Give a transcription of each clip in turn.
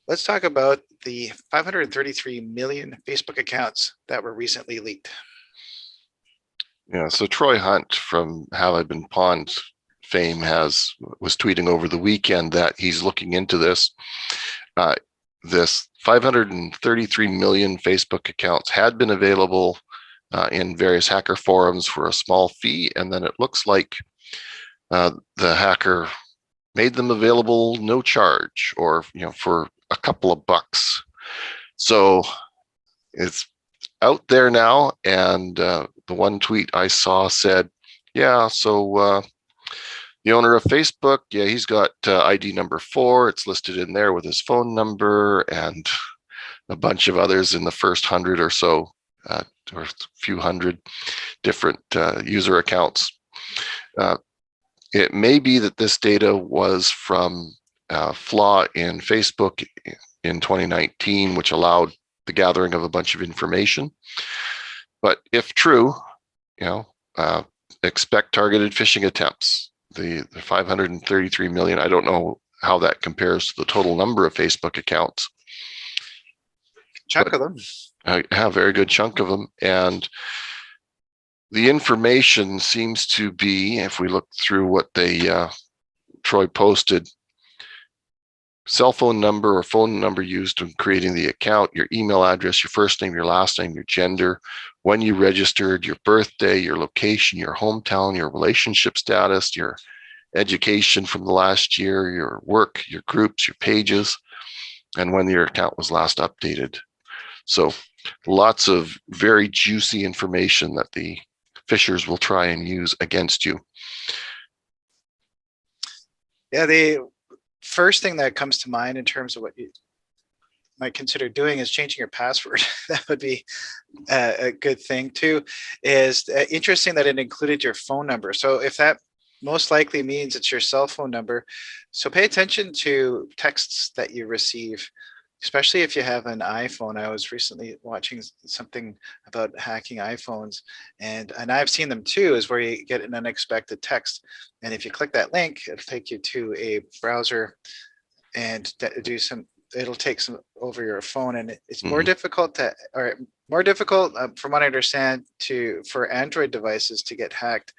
Let's talk about the 533 million Facebook accounts that were recently leaked. Yeah, so Troy Hunt from Have I Been Pawned fame was tweeting over the weekend that he's looking into this. This 533 million Facebook accounts had been available in various hacker forums for a small fee, and then it looks like the hacker made them available no charge, or for a couple of bucks. So it's out there now, and the one tweet I saw said, yeah, so the owner of Facebook, yeah, he's got ID number 4. It's listed in there with his phone number and a bunch of others in the first 100 or so, or a few hundred different user accounts. It may be that this data was from a flaw in Facebook in 2019, which allowed the gathering of a bunch of information. But if true, expect targeted phishing attempts. The 533 million, I don't know how that compares to the total number of Facebook accounts. Chunk of them. A very good chunk of them. And the information seems to be, if we look through what Troy posted, cell phone number or phone number used in creating the account, your email address, your first name, your last name, your gender, when you registered, your birthday, your location, your hometown, your relationship status, your education from the last year, your work, your groups, your pages, and when your account was last updated. So lots of very juicy information that the phishers will try and use against you. Yeah, the first thing that comes to mind in terms of what you might consider doing is changing your password. That would be a good thing too. Is interesting that it included your phone number. So if that most likely means it's your cell phone number, so pay attention to texts that you receive, especially if you have an iPhone. I was recently watching something about hacking iPhones, and I've seen them too, is where you get an unexpected text. And if you click that link, it'll take you to a browser and it'll take some over your phone. And it's more difficult from what I understand for Android devices to get hacked,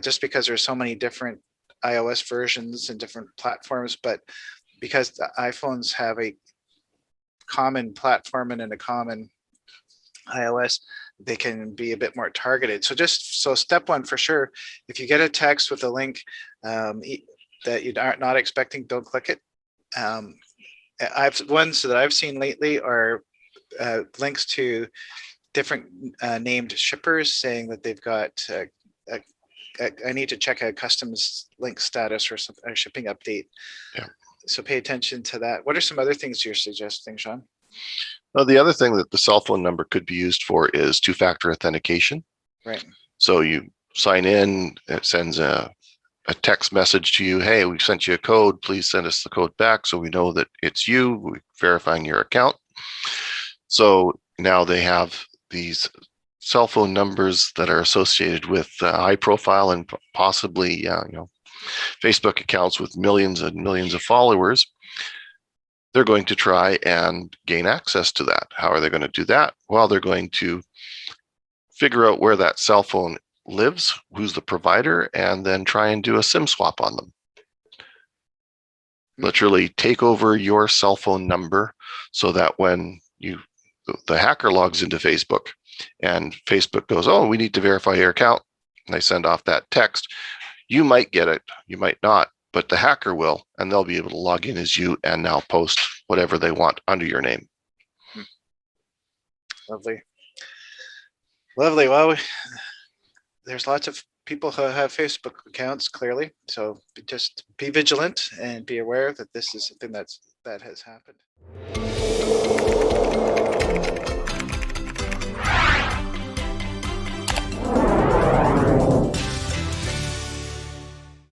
just because there's so many different iOS versions and different platforms. But because the iPhones have a common platform and a common iOS, they can be a bit more targeted. So step one for sure, if you get a text with a link that you are not expecting, don't click it. Ones that I've seen lately are links to different named shippers saying that they've got I need to check a customs link status or a shipping update. Yeah. So pay attention to that. What are some other things you're suggesting, Sean? Well, the other thing that the cell phone number could be used for is two-factor authentication. Right. So you sign in, it sends a text message to you, hey, we sent you a code, please send us the code back so we know that it's you, we're verifying your account. So now they have these cell phone numbers that are associated with high profile and possibly Facebook accounts with millions and millions of followers. They're going to try and gain access to that. How are they going to do that? Well, they're going to figure out where that cell phone lives, who's the provider, and then try and do a SIM swap on them. Literally take over your cell phone number so that when the hacker logs into Facebook and Facebook goes, oh, we need to verify your account, and they send off that text, you might get it, you might not, but the hacker will, and they'll be able to log in as you and now post whatever they want under your name. Lovely. Well, there's lots of people who have Facebook accounts, clearly. So just be vigilant and be aware that this is something that has happened.